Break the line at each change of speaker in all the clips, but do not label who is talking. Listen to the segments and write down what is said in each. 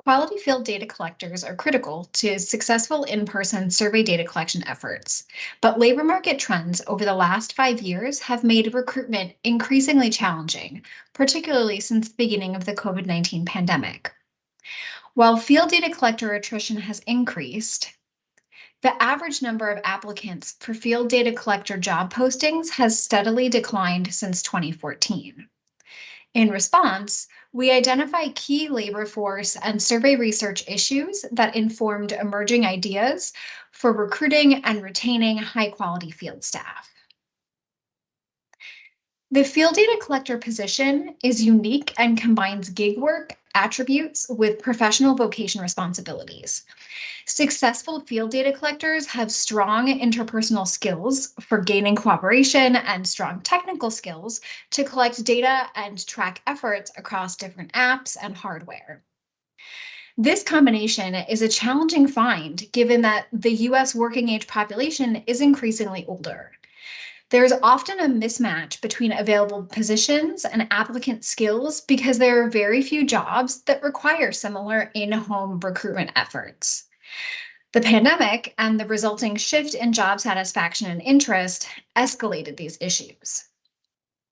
Quality field data collectors are critical to successful in-person survey data collection efforts, but labor market trends over the last 5 years have made recruitment increasingly challenging, particularly since the beginning of the COVID-19 pandemic. While field data collector attrition has increased, the average number of applicants for field data collector job postings has steadily declined since 2014. In response, we identify key labor force and survey research issues that informed emerging ideas for recruiting and retaining high-quality field staff. The field data collector position is unique and combines gig work attributes with professional vocation responsibilities. Successful field data collectors have strong interpersonal skills for gaining cooperation and strong technical skills to collect data and track efforts across different apps and hardware. This combination is a challenging find given that the US working age population is increasingly older. There's often a mismatch between available positions and applicant skills because there are very few jobs that require similar in-home recruitment efforts. The pandemic and the resulting shift in job satisfaction and interest escalated these issues.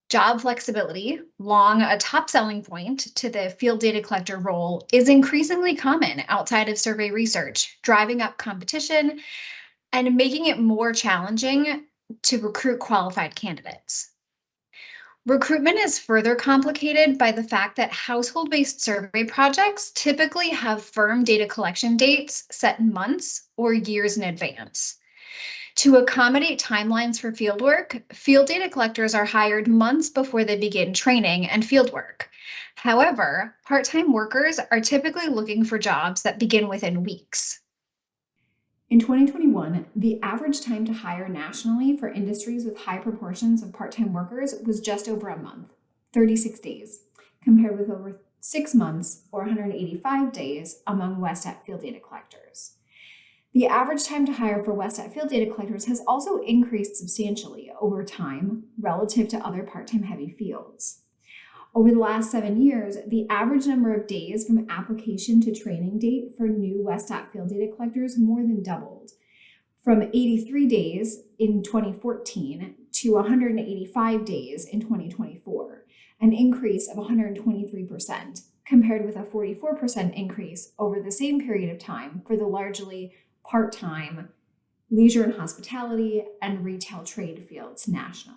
Job flexibility, long a top selling point to the field data collector role, is increasingly common outside of survey research, driving up competition and making it more challenging to recruit qualified candidates. Recruitment is further complicated by the fact that household-based survey projects typically have firm data collection dates set months or years in advance. To accommodate timelines for fieldwork, field data collectors are hired months before they begin training and fieldwork. However, part-time workers are typically looking for jobs that begin within weeks.
In 2021, the average time to hire nationally for industries with high proportions of part-time workers was just over a month, 36 days, compared with over 6 months or 185 days among Westat field data collectors. The average time to hire for Westat field data collectors has also increased substantially over time relative to other part-time heavy fields. Over the last 7 years, the average number of days from application to training date for new Westat field data collectors more than doubled, from 83 days in 2014 to 185 days in 2024, an increase of 123%, compared with a 44% increase over the same period of time for the largely part-time leisure and hospitality and retail trade fields nationally.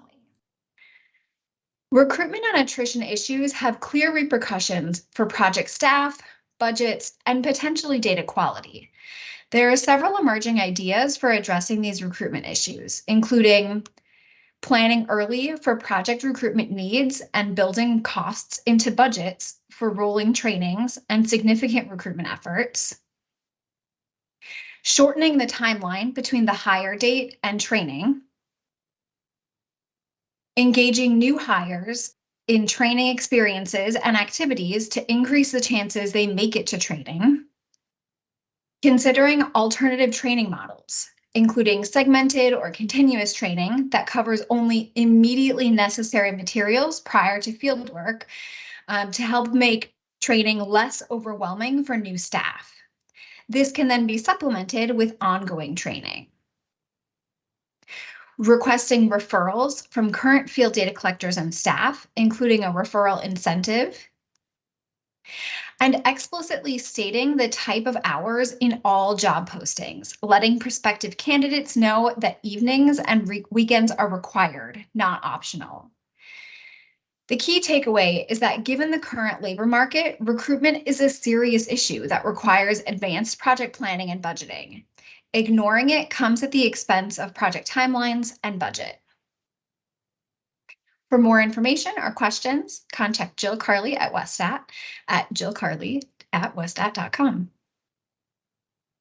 Recruitment and attrition issues have clear repercussions for project staff, budgets, and potentially data quality. There are several emerging ideas for addressing these recruitment issues, including planning early for project recruitment needs and building costs into budgets for rolling trainings and significant recruitment efforts, shortening the timeline between the hire date and training, engaging new hires in training experiences and activities to increase the chances they make it to training, considering alternative training models, including segmented or continuous training that covers only immediately necessary materials prior to fieldwork to help make training less overwhelming for new staff. This can then be supplemented with ongoing training. Requesting referrals from current field data collectors and staff, including a referral incentive, and explicitly stating the type of hours in all job postings, letting prospective candidates know that evenings and weekends are required, not optional. The key takeaway is that given the current labor market, recruitment is a serious issue that requires advanced project planning and budgeting. Ignoring it comes at the expense of project timelines and budget. For more information or questions, contact Jill Carley at Westat at jillcarley@westat.com.